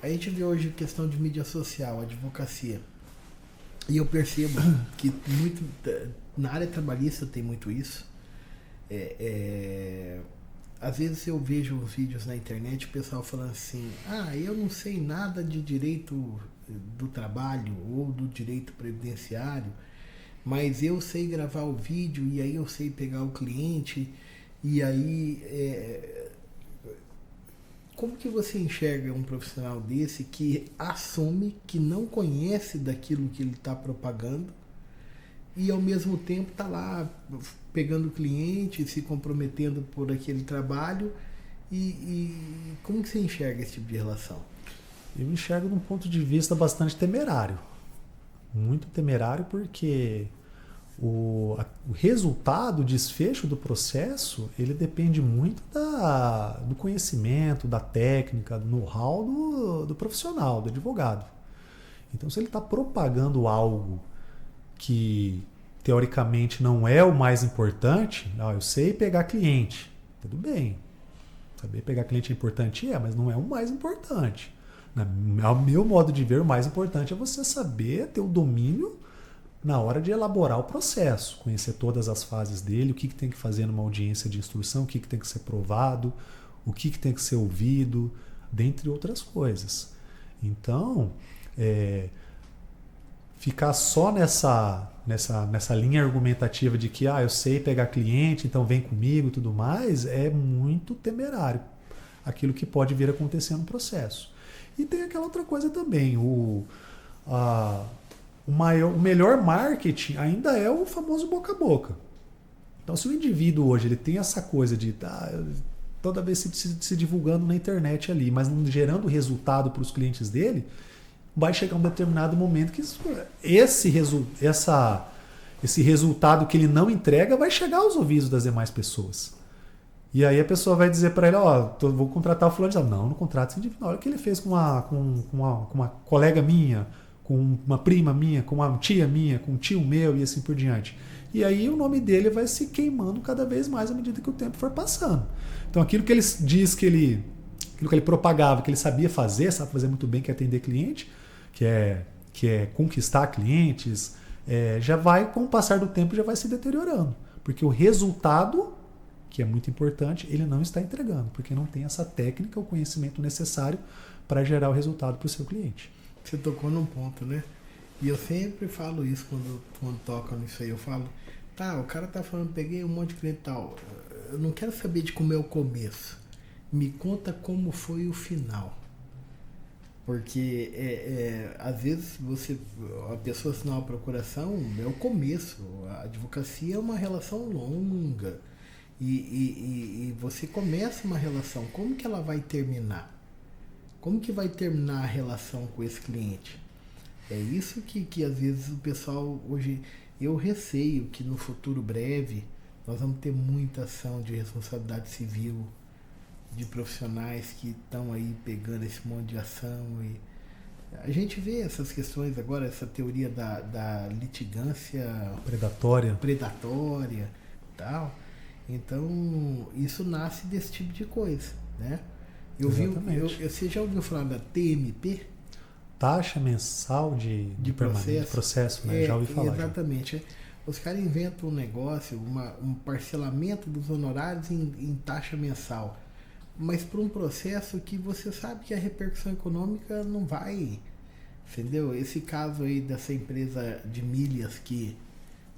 A gente vê hoje questão de mídia social, advocacia. E eu percebo que muito na área trabalhista tem muito isso. Às vezes eu vejo vídeos na internet, o pessoal falando assim, eu não sei nada de direito do trabalho ou do direito previdenciário, mas eu sei gravar o vídeo e aí eu sei pegar o cliente e aí... Como que você enxerga um profissional desse que assume que não conhece daquilo que ele está propagando e ao mesmo tempo está lá pegando o cliente, se comprometendo por aquele trabalho e como que você enxerga esse tipo de relação? Eu enxergo de um ponto de vista bastante temerário. Muito temerário porque o resultado, o desfecho do processo, ele depende muito do conhecimento, da técnica, do know-how do profissional, do advogado. Então, se ele está propagando algo que, teoricamente, não é o mais importante, eu sei pegar cliente, tudo bem. Saber pegar cliente é importante? Mas não é o mais importante. Ao meu modo de ver, o mais importante é você saber ter o domínio na hora de elaborar o processo, conhecer todas as fases dele, o que tem que fazer numa audiência de instrução, o que tem que ser provado, o que tem que ser ouvido, dentre outras coisas. Então, ficar só nessa linha argumentativa de que eu sei pegar cliente, então vem comigo e tudo mais, é muito temerário. Aquilo que pode vir a acontecer no processo. E tem aquela outra coisa também, o melhor marketing ainda é o famoso boca a boca. Então, se o indivíduo hoje ele tem essa coisa de toda vez se divulgando na internet ali, mas não gerando resultado para os clientes dele, vai chegar um determinado momento que esse resultado que ele não entrega vai chegar aos ouvidos das demais pessoas. E aí a pessoa vai dizer para ele, vou contratar o fulano. Não contrata esse indivíduo. Olha o que ele fez com uma colega minha, com uma prima minha, com uma tia minha, com um tio meu e assim por diante. E aí o nome dele vai se queimando cada vez mais à medida que o tempo for passando. Então aquilo que ele diz aquilo que ele propagava, que ele sabia fazer, sabe fazer muito bem, que é atender cliente, que é conquistar clientes, já vai, com o passar do tempo, já vai se deteriorando. Porque o resultado, que é muito importante, ele não está entregando, porque não tem essa técnica, o conhecimento necessário para gerar o resultado para o seu cliente. Você tocou num ponto, né? E eu sempre falo isso quando toca nisso aí. Eu falo, o cara tá falando, peguei um monte de cliente e tal. Eu não quero saber de como é o começo. Me conta como foi o final. Porque às vezes a pessoa assinar uma procuração é o começo. A advocacia é uma relação longa. E você começa uma relação. Como que ela vai terminar? Como que vai terminar a relação com esse cliente? É isso que às vezes o pessoal hoje... Eu receio que no futuro breve nós vamos ter muita ação de responsabilidade civil de profissionais que estão aí pegando esse monte de ação. E a gente vê essas questões agora, essa teoria da litigância predatória e tal. Então, isso nasce desse tipo de coisa, né? Você já ouviu falar da TMP? Taxa mensal de processo, né? Já ouvi falar. Exatamente. Já. Os caras inventam um negócio, um parcelamento dos honorários em taxa mensal. Mas para um processo que você sabe que a repercussão econômica não vai, entendeu? Esse caso aí dessa empresa de milhas que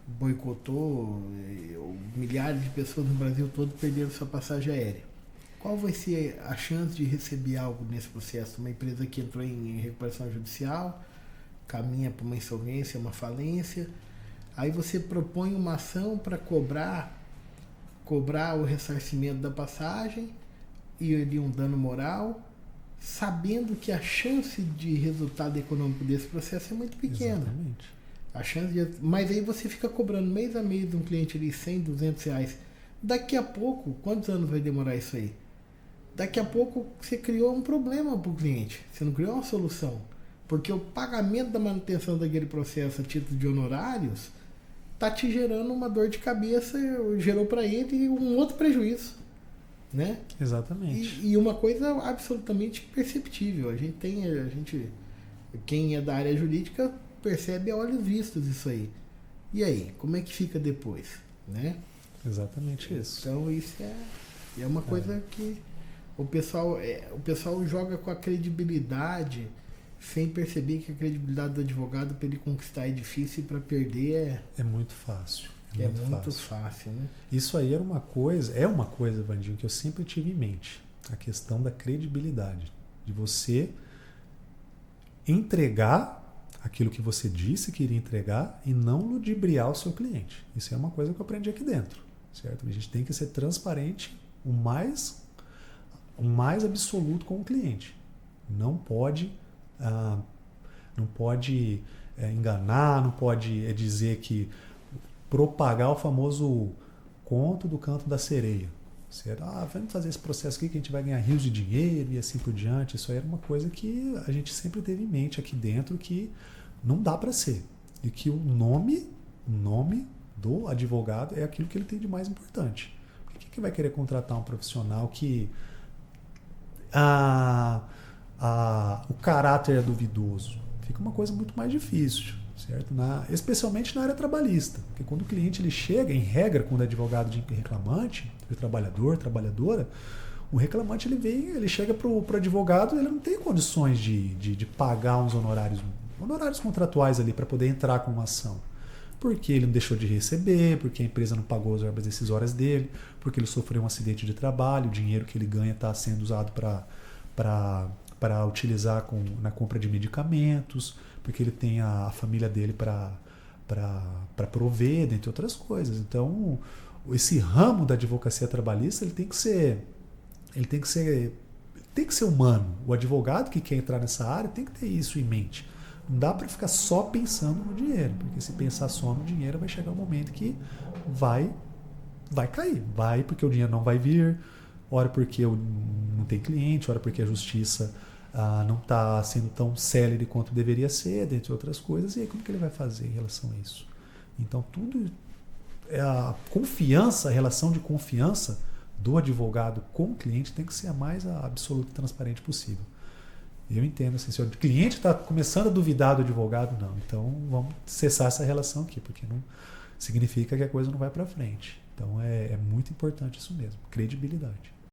boicotou, milhares de pessoas no Brasil todo perderam sua passagem aérea. Qual vai ser a chance de receber algo nesse processo? Uma empresa que entrou em recuperação judicial, caminha para uma insolvência, uma falência, aí você propõe uma ação para cobrar o ressarcimento da passagem e ali um dano moral, sabendo que a chance de resultado econômico desse processo é muito pequena. Exatamente. Mas aí você fica cobrando mês a mês de um cliente ali 100, 200 reais. Daqui a pouco, quantos anos vai demorar isso aí? Daqui a pouco você criou um problema para o cliente. Você não criou uma solução. Porque o pagamento da manutenção daquele processo a título de honorários está te gerando uma dor de cabeça, gerou para ele um outro prejuízo. né? Exatamente. E uma coisa absolutamente perceptível. Quem é da área jurídica percebe a olhos vistos isso aí. E aí, como é que fica depois, né? Exatamente isso. Então isso é uma coisa que o pessoal joga com a credibilidade sem perceber que a credibilidade do advogado para ele conquistar é difícil e para perder é muito fácil. É muito fácil, né? Isso aí é uma coisa, Vandinho, que eu sempre tive em mente. A questão da credibilidade. De você entregar aquilo que você disse que iria entregar e não ludibriar o seu cliente. Isso é uma coisa que eu aprendi aqui dentro, certo? A gente tem que ser transparente o mais absoluto com o cliente. Não pode enganar, não pode dizer que propagar o famoso conto do canto da sereia. Certo? Vamos fazer esse processo aqui que a gente vai ganhar rios de dinheiro e assim por diante. Isso aí era uma coisa que a gente sempre teve em mente aqui dentro que não dá para ser. E que o nome do advogado é aquilo que ele tem de mais importante. Por que vai querer contratar um profissional que o caráter é duvidoso? Fica uma coisa muito mais difícil. Certo? Especialmente na área trabalhista, porque quando o cliente ele chega, em regra, quando é advogado de reclamante, de trabalhador, trabalhadora, o reclamante ele chega para o advogado, ele não tem condições de pagar uns honorários contratuais ali para poder entrar com uma ação, porque ele não deixou de receber, porque a empresa não pagou as verbas decisórias dele, porque ele sofreu um acidente de trabalho, o dinheiro que ele ganha está sendo usado para utilizar na compra de medicamentos, porque ele tem a família dele para prover, dentre outras coisas. Então, esse ramo da advocacia trabalhista ele tem que ser humano. O advogado que quer entrar nessa área tem que ter isso em mente. Não dá para ficar só pensando no dinheiro, porque se pensar só no dinheiro vai chegar um momento que vai cair. Vai porque o dinheiro não vai vir, ora porque não tem cliente, ora porque a justiça não está sendo tão célere quanto deveria ser, dentre outras coisas. E aí como que ele vai fazer em relação a isso? Então tudo a confiança, a relação de confiança do advogado com o cliente tem que ser a mais absoluta e transparente possível. Eu entendo assim, se o cliente está começando a duvidar do advogado, não, então vamos cessar essa relação aqui, porque não significa que a coisa não vai para frente. Então é muito importante isso mesmo, credibilidade.